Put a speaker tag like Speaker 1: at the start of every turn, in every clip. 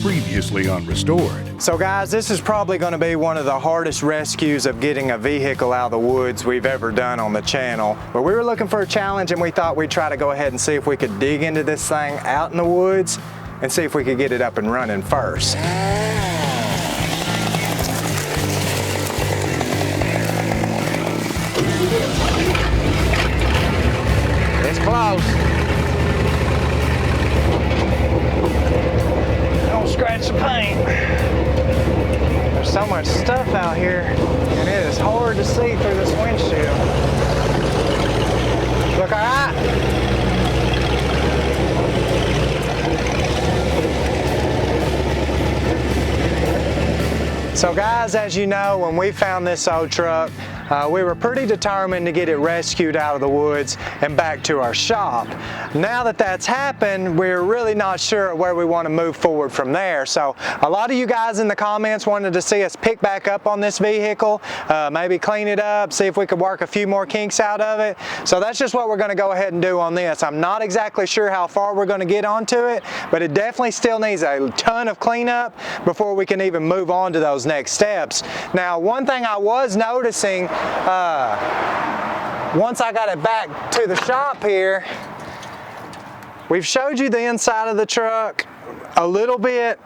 Speaker 1: Previously on Restored.
Speaker 2: So guys, this is probably going to be one of the hardest rescues of getting a vehicle out of the woods we've ever done on the channel. But we were looking for a challenge and we thought we'd try to go ahead and see if we could dig into this thing out in the woods and see if we could get it up and running first. It's close. Don't scratch the paint. There's so much stuff out here, and it is hard to see through this windshield. Look, all right. So guys, as you know, when we found this old truck, we were pretty determined to get it rescued out of the woods and back to our shop. Now that that's happened, we're really not sure where we want to move forward from there. So a lot of you guys in the comments wanted to see us pick back up on this vehicle, maybe clean it up, see if we could work a few more kinks out of it. So that's just what we're going to go ahead and do on this. I'm not exactly sure how far we're going to get onto it, but it definitely still needs a ton of cleanup before we can even move on to those next steps. Now, one thing I was noticing, once I got it back to the shop here, we've showed you the inside of the truck a little bit,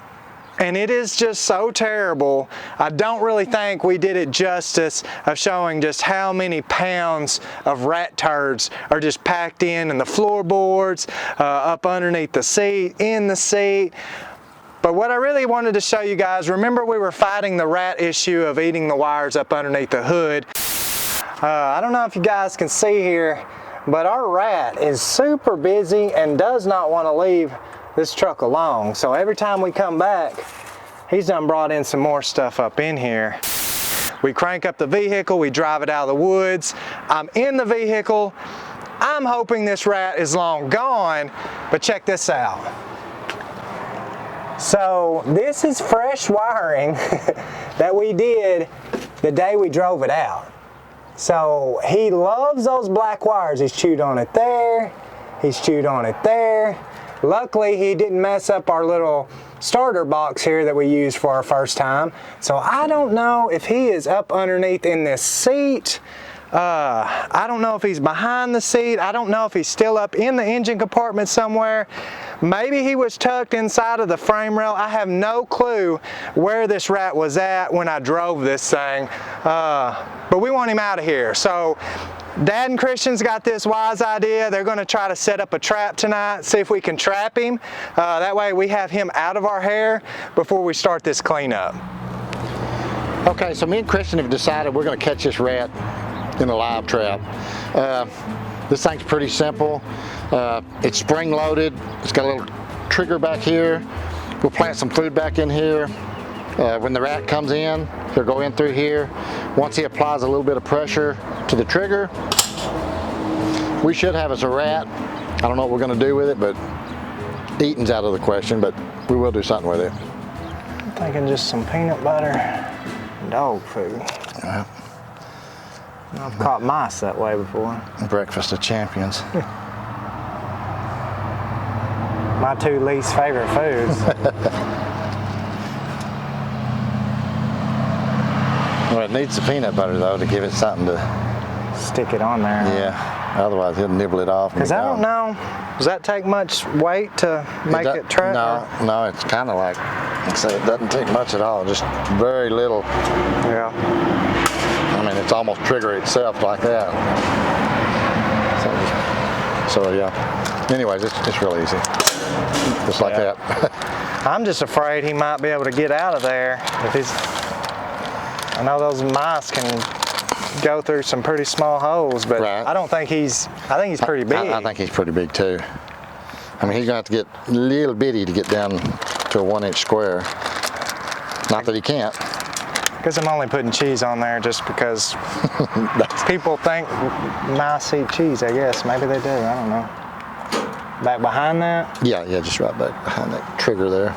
Speaker 2: and it is just so terrible. I don't really think we did it justice of showing just how many pounds of rat turds are just packed in the floorboards, up underneath the seat, in the seat. But what I really wanted to show you guys, remember we were fighting the rat issue of eating the wires up underneath the hood. I don't know if you guys can see here, but our rat is super busy and does not want to leave this truck alone. So every time we come back, he's done brought in some more stuff up in here. We crank up the vehicle, we drive it out of the woods. I'm in the vehicle. I'm hoping this rat is long gone, but check this out. So this is fresh wiring that we did the day we drove it out. So he loves those black wires. He's chewed on it there, he's chewed on it there. Luckily he didn't mess up our little starter box here that we used for our first time. So I don't know if he is up underneath in this seat. I don't know if he's behind the seat. I don't know if he's still up in the engine compartment somewhere. Maybe he was tucked inside of the frame rail. I have no clue where this rat was at when I drove this thing. But we want him out of here. So Dad and Christian's got this wise idea. They're going to try to set up a trap tonight, see if we can trap him. That way we have him out of our hair before we start this cleanup.
Speaker 3: Okay, so me and Christian have decided we're going to catch this rat in a live trap. This thing's pretty simple. It's spring loaded. It's got a little trigger back here. We'll plant some food back in here. When the rat comes in, he'll go in through here. Once he applies a little bit of pressure to the trigger, we should have us a rat. I don't know what we're going to do with it, but eating's out of the question, but we will do something with it.
Speaker 2: I'm thinking just some peanut butter and dog food. I've caught mice that way before.
Speaker 3: Breakfast of champions.
Speaker 2: My two least favorite foods.
Speaker 3: Well, it needs the peanut butter though to give it something to
Speaker 2: stick it on there.
Speaker 3: Yeah, otherwise he'll nibble it off.
Speaker 2: Because I don't know, does that take much weight to make it trap?
Speaker 3: No, it's kind of like I say, it doesn't take much at all, just very little.
Speaker 2: Yeah.
Speaker 3: I mean, it's almost trigger itself like that. So yeah. Anyways, it's real easy. Just like that.
Speaker 2: I'm just afraid he might be able to get out of there if he's. I know those mice can go through some pretty small holes, but right. I think he's pretty big.
Speaker 3: I think he's pretty big too. I mean, he's gonna have to get little bitty to get down to a 1-inch square. Not that he can't.
Speaker 2: I guess I'm only putting cheese on there just because people think mice eat cheese, I guess. Maybe they do, I don't know. Back behind that?
Speaker 3: Yeah, just right back behind that trigger there.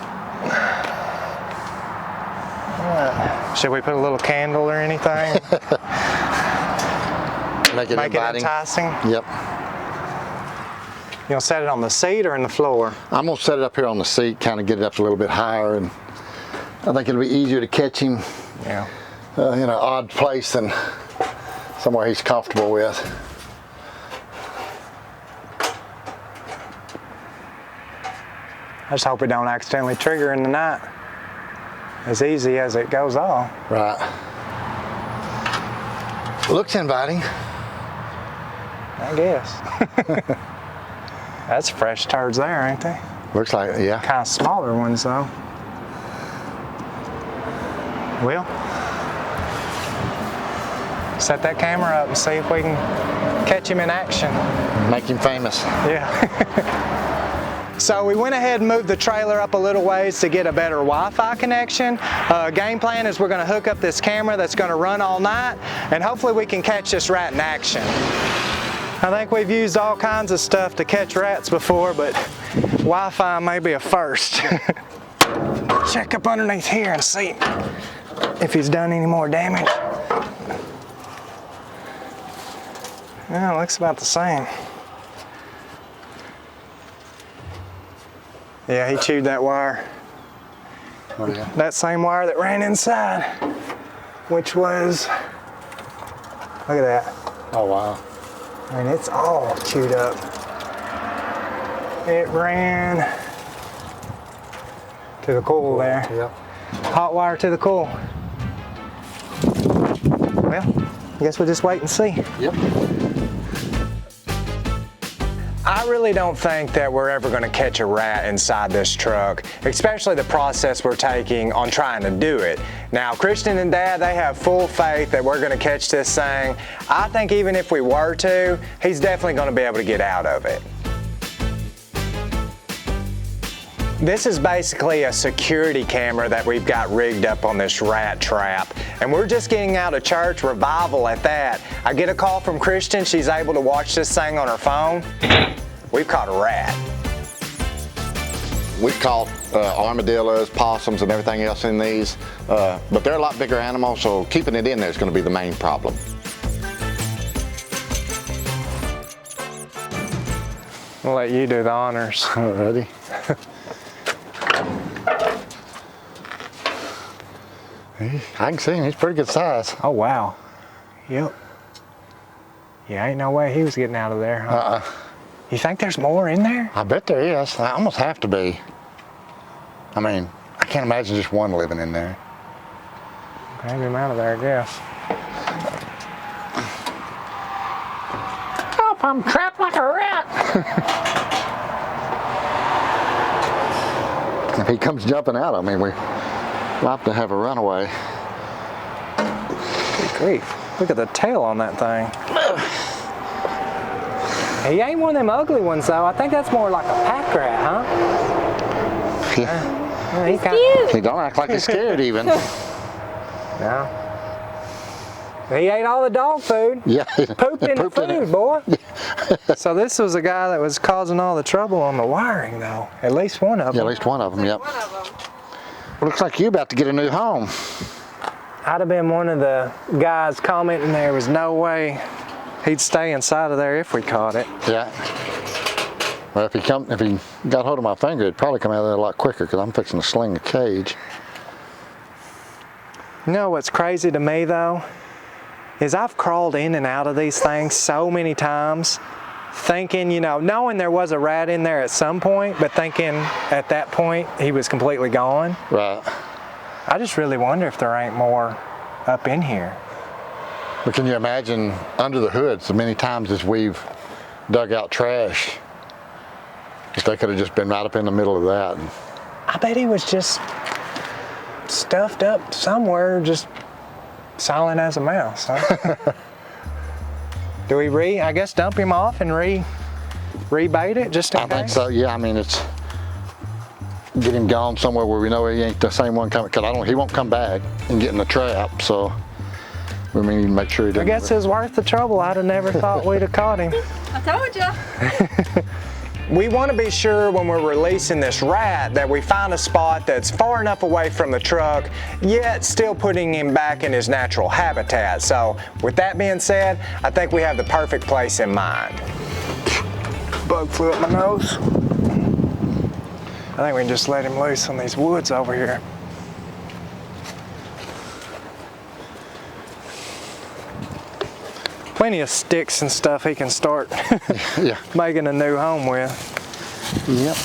Speaker 2: Should we put a little candle or anything?
Speaker 3: Make it
Speaker 2: enticing?
Speaker 3: Yep.
Speaker 2: gonna set it on the seat or in the floor?
Speaker 3: I'm gonna set it up here on the seat, kind of get it up a little bit higher, and I think it'll be easier to catch him
Speaker 2: Yeah.
Speaker 3: in an odd place than somewhere he's comfortable with.
Speaker 2: I just hope it don't accidentally trigger in the night. As easy as it goes off.
Speaker 3: Right. Looks inviting.
Speaker 2: I guess. That's fresh turds there, ain't they?
Speaker 3: Looks like, yeah.
Speaker 2: Kind of smaller ones though. Well, set that camera up and see if we can catch him in action.
Speaker 3: Make him famous.
Speaker 2: Yeah. So we went ahead and moved the trailer up a little ways to get a better Wi-Fi connection. Game plan is we're going to hook up this camera that's going to run all night, and hopefully we can catch this rat in action. I think we've used all kinds of stuff to catch rats before, but Wi-Fi may be a first. Check up underneath here and see if he's done any more damage. Yeah, it looks about the same. Yeah, he chewed that wire.
Speaker 3: Oh, yeah.
Speaker 2: That same wire that ran inside, which was, look at that.
Speaker 3: Oh, wow.
Speaker 2: I mean, it's all chewed up. It ran to the coil there.
Speaker 3: Yep.
Speaker 2: Hot wire to the coil. Well, I guess we'll just wait and see.
Speaker 3: Yep.
Speaker 2: I really don't think that we're ever going to catch a rat inside this truck, especially the process we're taking on trying to do it. Now, Christian and Dad, they have full faith that we're going to catch this thing. I think even if we were to, he's definitely going to be able to get out of it. This is basically a security camera that we've got rigged up on this rat trap. And we're just getting out of church, revival at that. I get a call from Christian, she's able to watch this thing on her phone. We've caught a rat.
Speaker 3: We've caught armadillos, possums, and everything else in these, but they're a lot bigger animals, so keeping it in there is going to be the main problem.
Speaker 2: We'll let you do the honors.
Speaker 3: Alrighty. I can see him, he's pretty good size.
Speaker 2: Oh, wow. Yep. Yeah, ain't no way he was getting out of there, huh? You think there's more in there?
Speaker 3: I bet there is. I almost have to be. I mean, I can't imagine just one living in there.
Speaker 2: Grab him out of there, I guess.
Speaker 3: Oh, I'm trapped like a rat. If he comes jumping out, I mean, we like to have a runaway.
Speaker 2: Good grief. Look at the tail on that thing. He ain't one of them ugly ones, though. I think that's more like a pack rat, huh?
Speaker 3: Yeah.
Speaker 2: He's cute.
Speaker 3: He don't act like he's scared even.
Speaker 2: No. He ate all the dog food.
Speaker 3: Yeah.
Speaker 2: Pooped in the food, boy. So this was the guy that was causing all the trouble on the wiring, though. At least one of them.
Speaker 3: Yeah, at least one of them, yep. Looks like you're about to get a new home.
Speaker 2: I'd have been one of the guys commenting there was no way he'd stay inside of there if we caught it.
Speaker 3: Yeah. Well, if he got hold of my finger, it'd probably come out of there a lot quicker because I'm fixing to sling a cage.
Speaker 2: You know what's crazy to me, though, is I've crawled in and out of these things so many times, thinking, you know, knowing there was a rat in there at some point, but thinking at that point he was completely gone.
Speaker 3: Right.
Speaker 2: I just really wonder if there ain't more up in here.
Speaker 3: But can you imagine under the hood so many times as we've dug out trash, if they could have just been right up in the middle of that.
Speaker 2: I bet he was just stuffed up somewhere, just silent as a mouse, huh? Do we I guess dump him off and rebait it just in case?
Speaker 3: I think so, yeah. I mean, it's get him gone somewhere where we know he ain't the same one coming, because he won't come back and get in the trap, so we need to make sure he doesn't.
Speaker 2: I guess it's worth the trouble. I'd have never thought we'd have caught him.
Speaker 4: I told you.
Speaker 2: We want to be sure when we're releasing this rat that we find a spot that's far enough away from the truck, yet still putting him back in his natural habitat. So with that being said, I think we have the perfect place in mind. bug flew up my nose. I think we can just let him loose on these woods over here. Plenty of sticks and stuff he can start
Speaker 3: Yeah.
Speaker 2: making a new home with.
Speaker 3: Yep.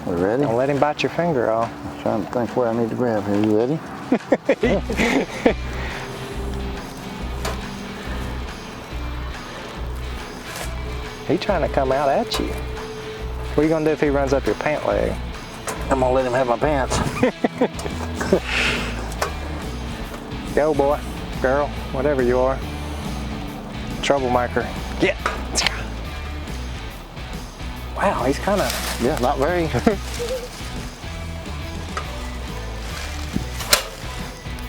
Speaker 3: We ready?
Speaker 2: Don't let him bite your finger off.
Speaker 3: I'm trying to think where I need to grab here. You ready?
Speaker 2: He's trying to come out at you. What are you gonna do if he runs up your pant leg?
Speaker 3: I'm gonna let him have my pants.
Speaker 2: Go, boy, girl, whatever you are. Troublemaker. Get. Wow, he's kind of.
Speaker 3: Yeah, not very.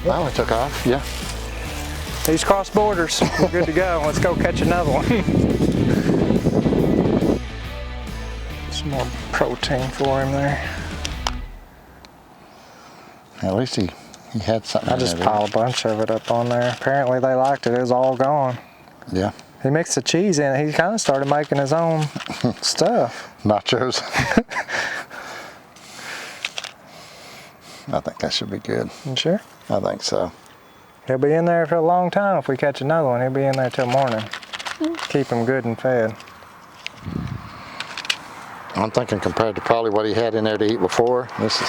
Speaker 3: Well, it took off. Yeah.
Speaker 2: He's crossed borders. We're good to go. Let's go catch another one. Some more protein for him there.
Speaker 3: At least he had something.
Speaker 2: I just piled a bunch of it up on there. Apparently they liked it. It was all gone.
Speaker 3: Yeah.
Speaker 2: He mixed the cheese in it. He kind of started making his own stuff.
Speaker 3: Nachos. I think that should be good.
Speaker 2: You sure?
Speaker 3: I think so.
Speaker 2: He'll be in there for a long time. If we catch another one, he'll be in there till morning. Keep him good and fed.
Speaker 3: I'm thinking compared to probably what he had in there to eat before, this is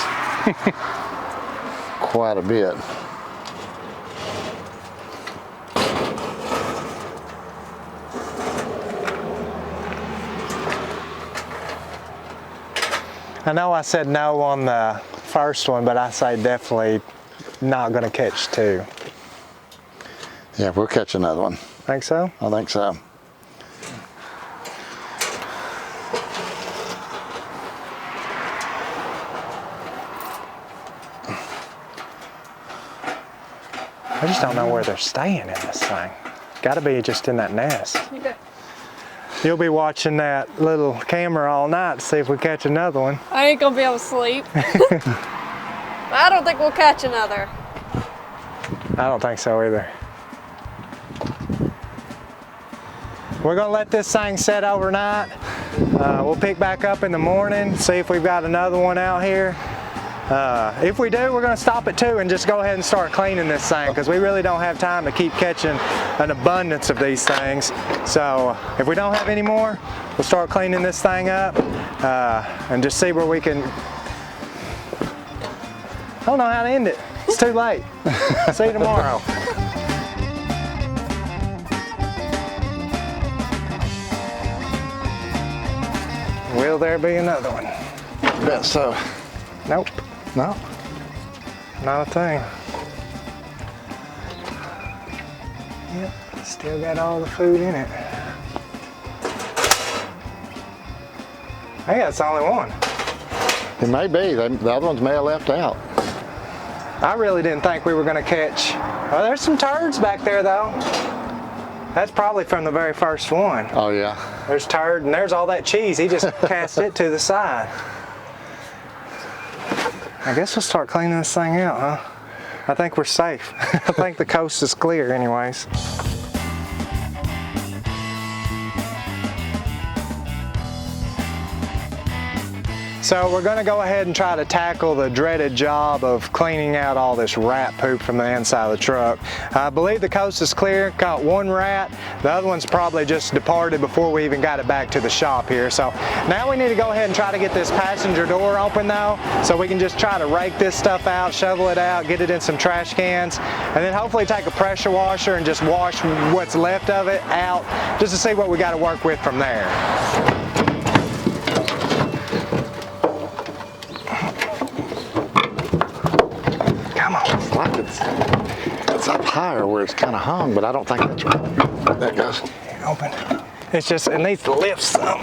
Speaker 3: quite a bit.
Speaker 2: I know I said no on the first one, but I say definitely not gonna catch two.
Speaker 3: Yeah, we'll catch another one.
Speaker 2: Think so?
Speaker 3: I think so.
Speaker 2: I just don't know where they're staying in this thing. Gotta be just in that nest.
Speaker 4: Okay.
Speaker 2: You'll be watching that little camera all night to see if we catch another one.
Speaker 4: I ain't gonna be able to sleep. I don't think we'll catch another.
Speaker 2: I don't think so either. We're gonna let this thing set overnight. We'll pick back up in the morning, see if we've got another one out here. If we do, we're gonna stop at 2 and just go ahead and start cleaning this thing because we really don't have time to keep catching an abundance of these things. So if we don't have any more, we'll start cleaning this thing up and just see where we can. I don't know how to end it. It's too late. See you tomorrow. Will there be another one?
Speaker 3: Bet so.
Speaker 2: Nope.
Speaker 3: No?
Speaker 2: Not a thing. Yep, still got all the food in it. Hey, that's the only one.
Speaker 3: It may be. The other ones may have left out.
Speaker 2: I really didn't think we were gonna catch. Oh, there's some turds back there though. That's probably from the very first one.
Speaker 3: Oh yeah.
Speaker 2: There's turd and there's all that cheese. He just cast it to the side. I guess we'll start cleaning this thing out, huh? I think we're safe. I think the coast is clear anyways. So we're gonna go ahead and try to tackle the dreaded job of cleaning out all this rat poop from the inside of the truck. I believe the coast is clear, caught one rat. The other one's probably just departed before we even got it back to the shop here. So now we need to go ahead and try to get this passenger door open though, so we can just try to rake this stuff out, shovel it out, get it in some trash cans, and then hopefully take a pressure washer and just wash what's left of it out, just to see what we got to work with from there.
Speaker 3: It's up higher where it's kind of hung, but I don't think that's right. There it goes.
Speaker 2: Open. It's just, it needs to lift some.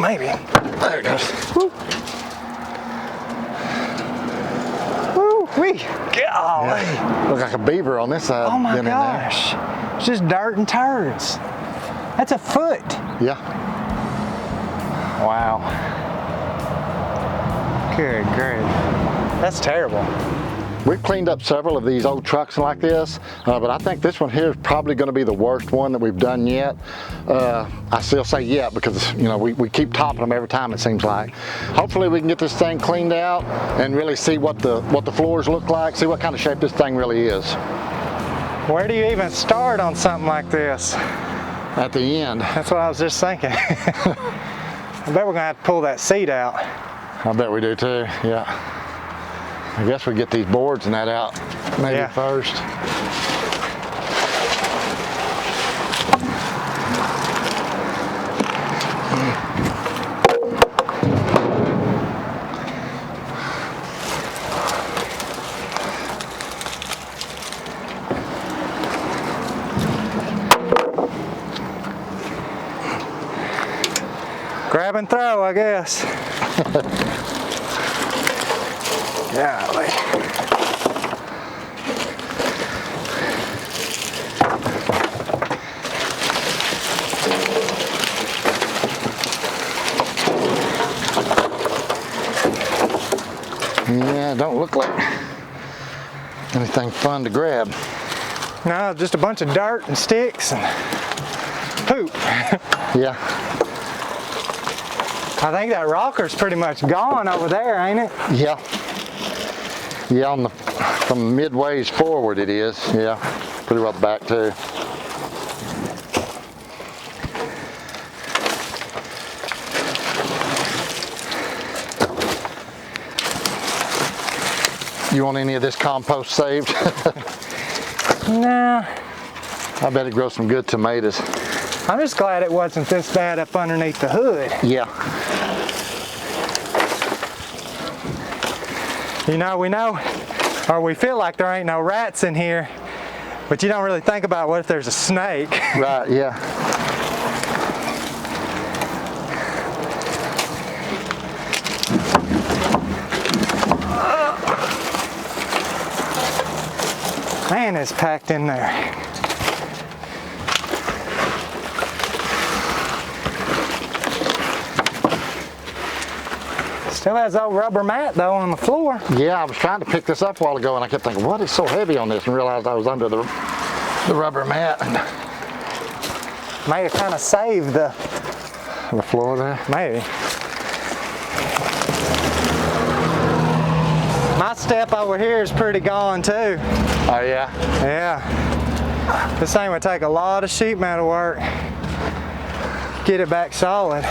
Speaker 2: Maybe.
Speaker 3: There it goes.
Speaker 2: Woo. Woo-wee. Golly.
Speaker 3: Yeah. Looks like a beaver on this side.
Speaker 2: Oh my
Speaker 3: than in
Speaker 2: gosh. It's just dirt and turds. That's a foot.
Speaker 3: there. Yeah.
Speaker 2: Wow. Good grief. That's terrible.
Speaker 3: We've cleaned up several of these old trucks like this, but I think this one here is probably going to be the worst one that we've done yet. I still say yet because, you know, we keep topping them every time, it seems like. Hopefully we can get this thing cleaned out and really see what the floors look like, see what kind of shape this thing really is.
Speaker 2: Where do you even start on something like this?
Speaker 3: At the end.
Speaker 2: That's what I was just thinking. I bet we're gonna have to pull that seat out.
Speaker 3: I bet we do too, yeah. I guess we get these boards and that out maybe first.
Speaker 2: Grab and throw, I guess. Golly.
Speaker 3: Yeah, don't look like anything fun to grab.
Speaker 2: No, just a bunch of dirt and sticks and poop.
Speaker 3: Yeah.
Speaker 2: I think that rocker's pretty much gone over there, ain't it?
Speaker 3: Yeah. Yeah, from midways forward it is. Yeah, pretty well back too. You want any of this compost saved?
Speaker 2: Nah.
Speaker 3: I bet it grows some good tomatoes.
Speaker 2: I'm just glad it wasn't this bad up underneath the hood.
Speaker 3: Yeah.
Speaker 2: You know, we feel like there ain't no rats in here, but you don't really think about what if there's a snake.
Speaker 3: Right, yeah.
Speaker 2: Man, it's packed in there. Still has old rubber mat though on the floor.
Speaker 3: Yeah, I was trying to pick this up a while ago and I kept thinking, what is so heavy on this? And realized I was under the rubber mat.
Speaker 2: May have kind of saved the
Speaker 3: floor there.
Speaker 2: Maybe. My step over here is pretty gone too.
Speaker 3: Oh yeah?
Speaker 2: Yeah. This thing would take a lot of sheet metal work. Get it back solid.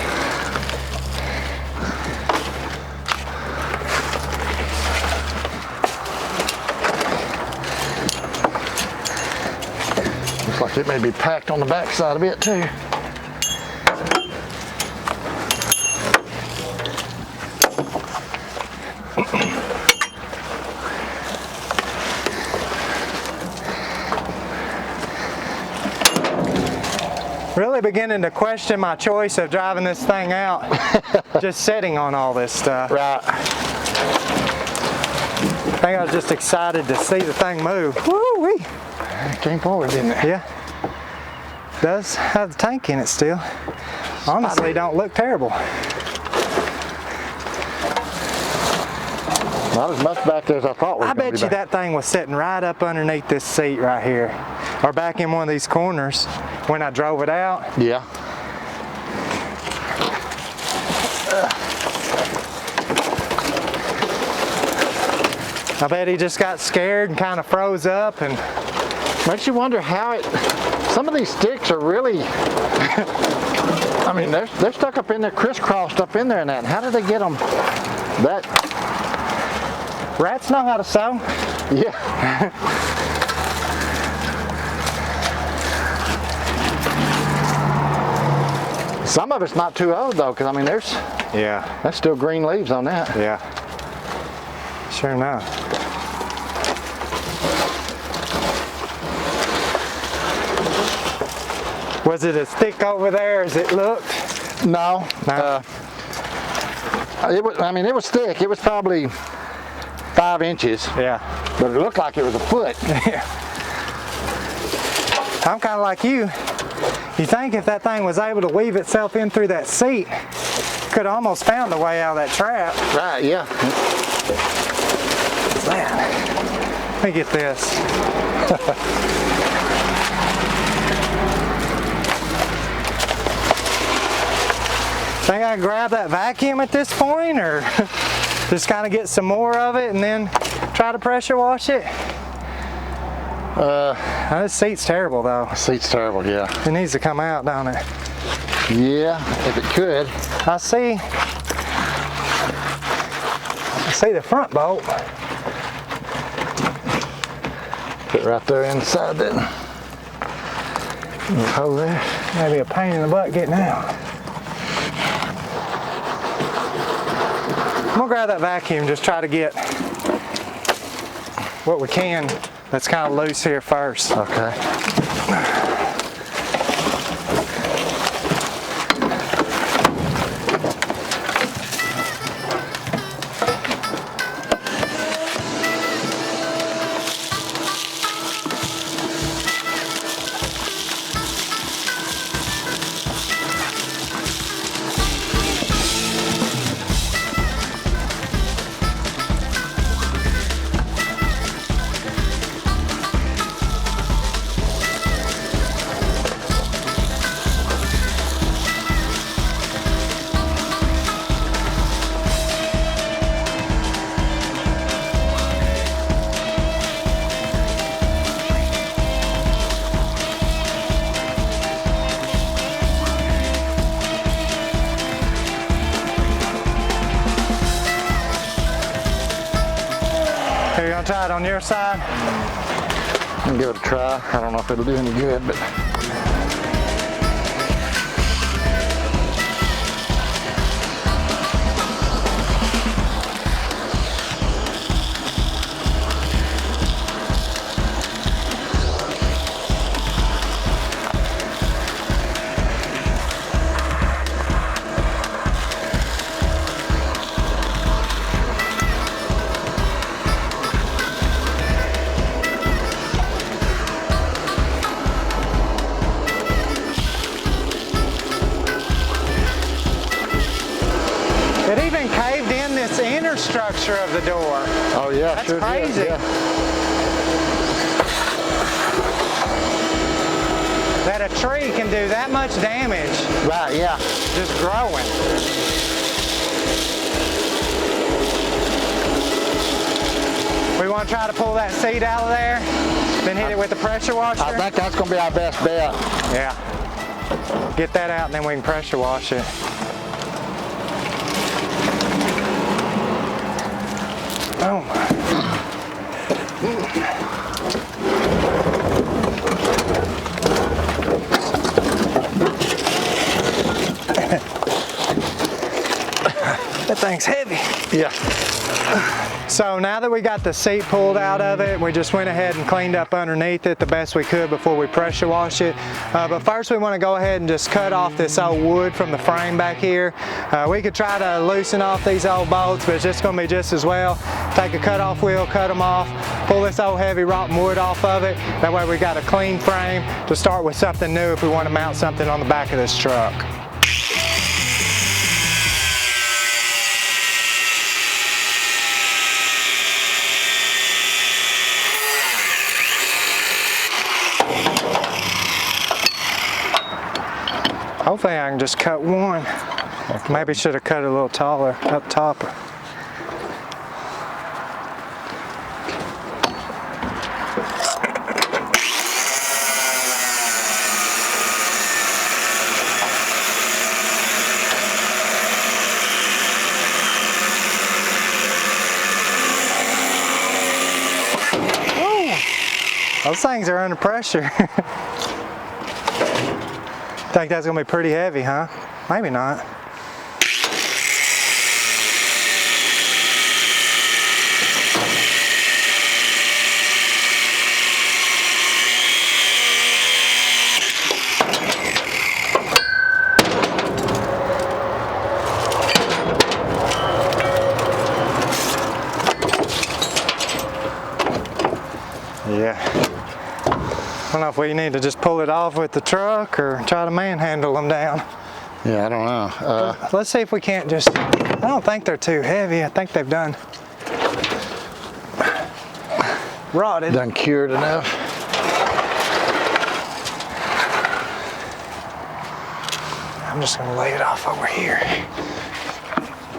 Speaker 3: Looks like it may be packed on the back side a bit too.
Speaker 2: Really beginning to question my choice of driving this thing out. Just sitting on all this stuff.
Speaker 3: Right.
Speaker 2: I think I was just excited to see the thing move. Woo-wee.
Speaker 3: It came forward, didn't it?
Speaker 2: Yeah. Does have the tank in it still. Honestly, don't look terrible.
Speaker 3: Not as much back there as I thought was.
Speaker 2: I bet you that thing was sitting right up underneath this seat right here, or back in one of these corners when I drove it out.
Speaker 3: Yeah.
Speaker 2: I bet he just got scared and kind of froze up, and
Speaker 3: makes you wonder how some of these sticks are really, I mean, they're stuck up in there, crisscrossed up in there and that. And how did they get them that?
Speaker 2: Rats know how to sew.
Speaker 3: Yeah. Some of it's not too old though, because I mean, there's still green leaves on that.
Speaker 2: Yeah. Sure enough. Was it as thick over there as it looked?
Speaker 3: No.
Speaker 2: No.
Speaker 3: It was. I mean, it was thick. It was probably 5 inches.
Speaker 2: Yeah.
Speaker 3: But it looked like it was a foot.
Speaker 2: I'm kind of like you. You think if that thing was able to weave itself in through that seat, could have almost found a way out of that trap.
Speaker 3: Right. Yeah.
Speaker 2: Man. Let me get this. Think I can grab that vacuum at this point, or just kind of get some more of it and then try to pressure wash it? This seat's terrible though.
Speaker 3: The seat's terrible, yeah.
Speaker 2: It needs to come out, don't it?
Speaker 3: Yeah, if it could.
Speaker 2: I see the front bolt.
Speaker 3: Put it right there inside that little hole there.
Speaker 2: Maybe a pain in the butt getting out. I'm gonna grab that vacuum, just try to get what we can that's kind of loose here first.
Speaker 3: Okay.
Speaker 2: Here, you gonna try it on your side?
Speaker 3: I'll give it a try. I don't know if it'll do any good, but.
Speaker 2: It even caved in this inner structure of the door.
Speaker 3: Oh yeah,
Speaker 2: That's
Speaker 3: sure did,
Speaker 2: crazy.
Speaker 3: yeah.
Speaker 2: That a tree can do that much damage
Speaker 3: Right, yeah.
Speaker 2: just growing. We want to try to pull that seat out of there, then hit it with the pressure washer.
Speaker 3: I think that's gonna be our best bet.
Speaker 2: Yeah. Get that out and then we can pressure wash it. Oh my. That thing's heavy.
Speaker 3: Yeah.
Speaker 2: So now that we got the seat pulled out of it, we just went ahead and cleaned up underneath it the best we could before we pressure wash it. But first we want to go ahead and just cut off this old wood from the frame back here. We could try to loosen off these old bolts, but it's just going to be just as well. Take a cut-off wheel, cut them off, pull this old heavy rotten wood off of it. That way we got a clean frame to start with something new if we want to mount something on the back of this truck. Hopefully I can just cut one. Maybe should have cut it a little taller up top. Woo! Those things are under pressure. Think that's gonna be pretty heavy, huh? Maybe not. Yeah. I don't know if we need to just pull it off with the truck or try to manhandle them down.
Speaker 3: Yeah, I don't know.
Speaker 2: Let's see if we can't just, I don't think they're too heavy. I think they've done rotted.
Speaker 3: Done cured enough.
Speaker 2: I'm just gonna lay it off over here.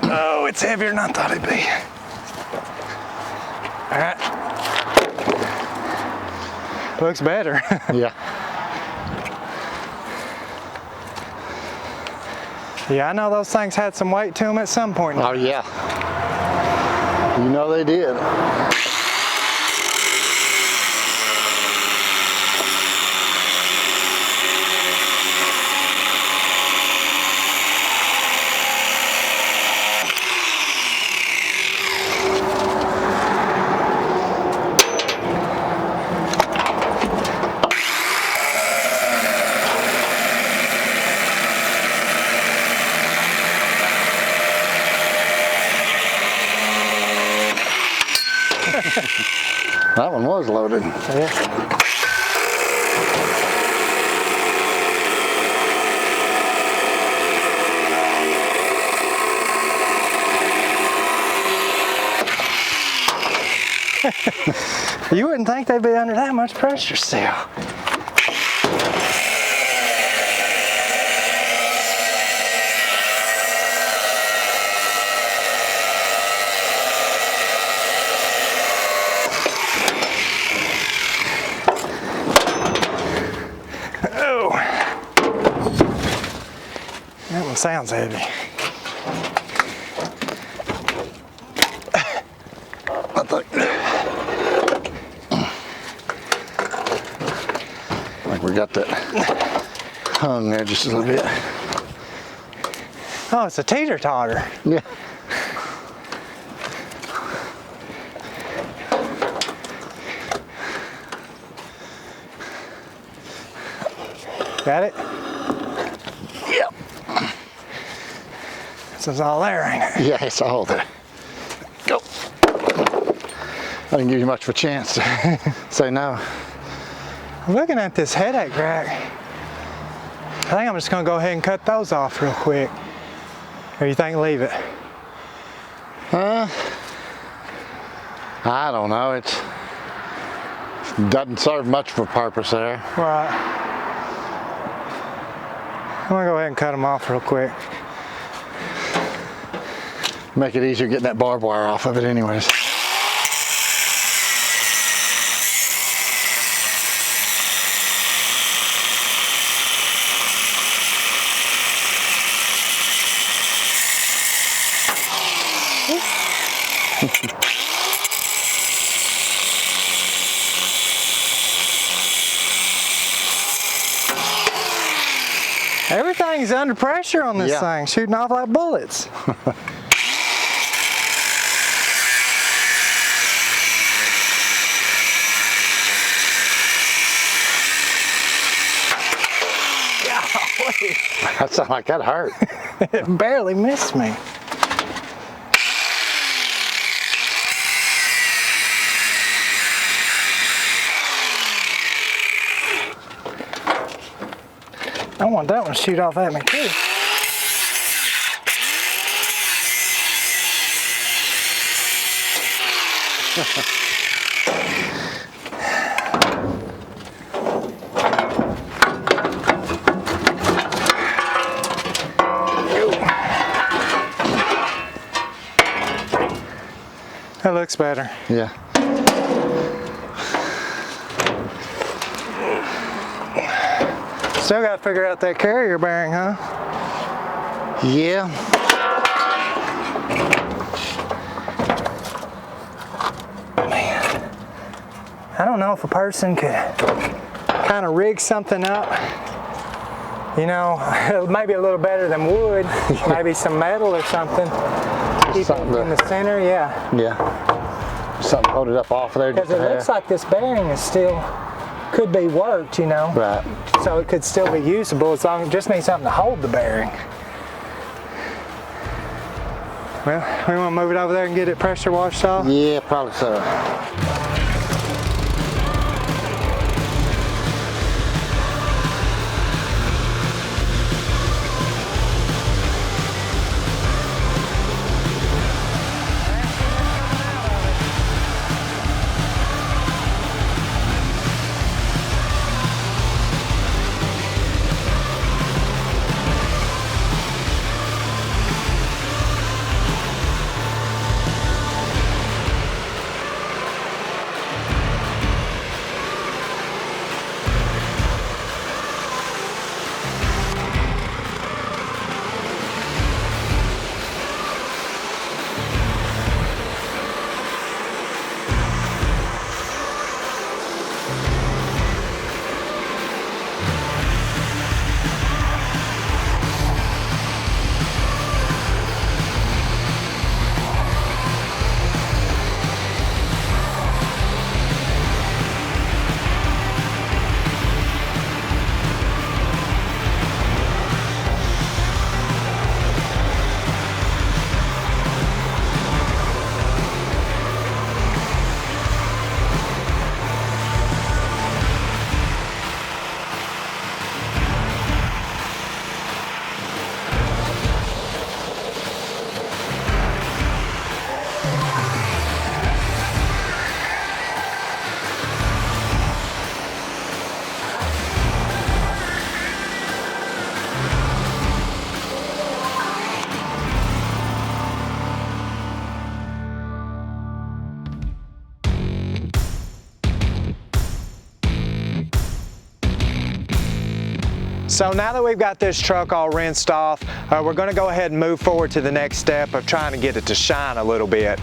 Speaker 2: Oh, it's heavier than I thought it'd be. All right. Looks better.
Speaker 3: Yeah.
Speaker 2: Yeah, I know those things had some weight to them at some point.
Speaker 3: Oh yeah. You know they did. That one was loaded.
Speaker 2: Yeah. You wouldn't think they'd be under that much pressure still. Oh, that one sounds heavy.
Speaker 3: Like we got that hung there just a little bit.
Speaker 2: Oh, it's a teeter-totter.
Speaker 3: Yeah.
Speaker 2: Got it?
Speaker 3: Yep.
Speaker 2: This is all there, ain't it?
Speaker 3: Yeah, it's all there. Go. I didn't give you much of a chance to say no.
Speaker 2: I'm looking at this headache rack. I think I'm just gonna go ahead and cut those off real quick. Or you think leave it?
Speaker 3: I don't know. It doesn't serve much of a purpose there.
Speaker 2: Right. I'm gonna go ahead and cut them off real quick.
Speaker 3: Make it easier getting that barbed wire off of it anyways.
Speaker 2: Everything's under pressure on this thing, shooting off like bullets. Golly.
Speaker 3: That sounded like that hurt.
Speaker 2: It barely missed me. I want that one to shoot off at me too. That looks better.
Speaker 3: Yeah.
Speaker 2: Still got to figure out that carrier bearing, huh?
Speaker 3: Yeah.
Speaker 2: Man, I don't know if a person could kind of rig something up, you know, maybe a little better than wood, maybe some metal or something. Keep it in the center, yeah.
Speaker 3: Yeah. Something loaded up off of there.
Speaker 2: Because it looks like this bearing is still, could be worked, you know.
Speaker 3: Right.
Speaker 2: So it could still be usable as long as it just needs something to hold the bearing. Well, we want to move it over there and get it pressure washed off?
Speaker 3: Yeah, probably so.
Speaker 2: So now that we've got this truck all rinsed off, we're going to go ahead and move forward to the next step of trying to get it to shine a little bit.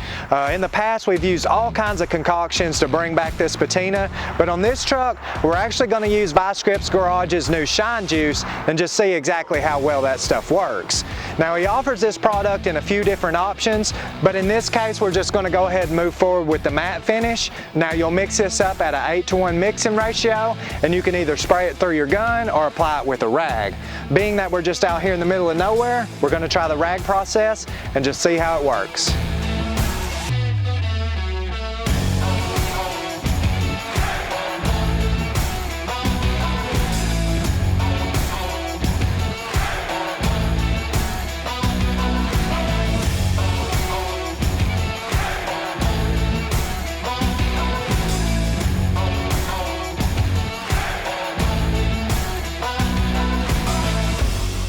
Speaker 2: In the past, we've used all kinds of concoctions to bring back this patina, but on this truck, we're actually going to use Vice Grips Garage's new Shine Juice and just see exactly how well that stuff works. Now, he offers this product in a few different options, but in this case, we're just going to go ahead and move forward with the matte finish. Now, you'll mix this up at an 8-to-1 mixing ratio, and you can either spray it through your gun or apply it with a rag. Being that we're just out here in the middle of nowhere, we're going to try the rag process and just see how it works.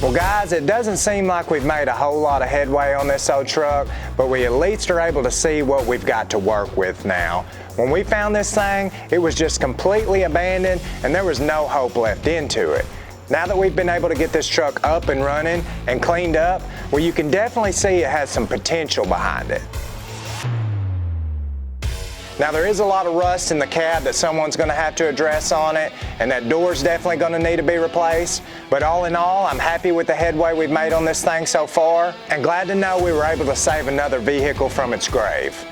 Speaker 2: Well guys, it doesn't seem like we've made a whole lot of headway on this old truck, but we at least are able to see what we've got to work with now. When we found this thing, it was just completely abandoned and there was no hope left into it. Now that we've been able to get this truck up and running and cleaned up, well, you can definitely see it has some potential behind it. Now there is a lot of rust in the cab that someone's going to have to address on it, and that door's definitely going to need to be replaced. But all in all, I'm happy with the headway we've made on this thing so far, and glad to know we were able to save another vehicle from its grave.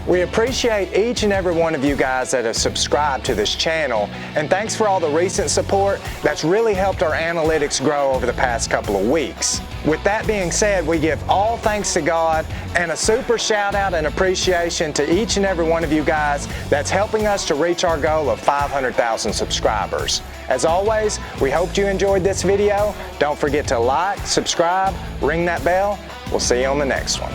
Speaker 2: We appreciate each and every one of you guys that have subscribed to this channel, and thanks for all the recent support that's really helped our analytics grow over the past couple of weeks. With that being said, we give all thanks to God and a super shout out and appreciation to each and every one of you guys that's helping us to reach our goal of 500,000 subscribers. As always, we hope you enjoyed this video. Don't forget to like, subscribe, ring that bell. We'll see you on the next one.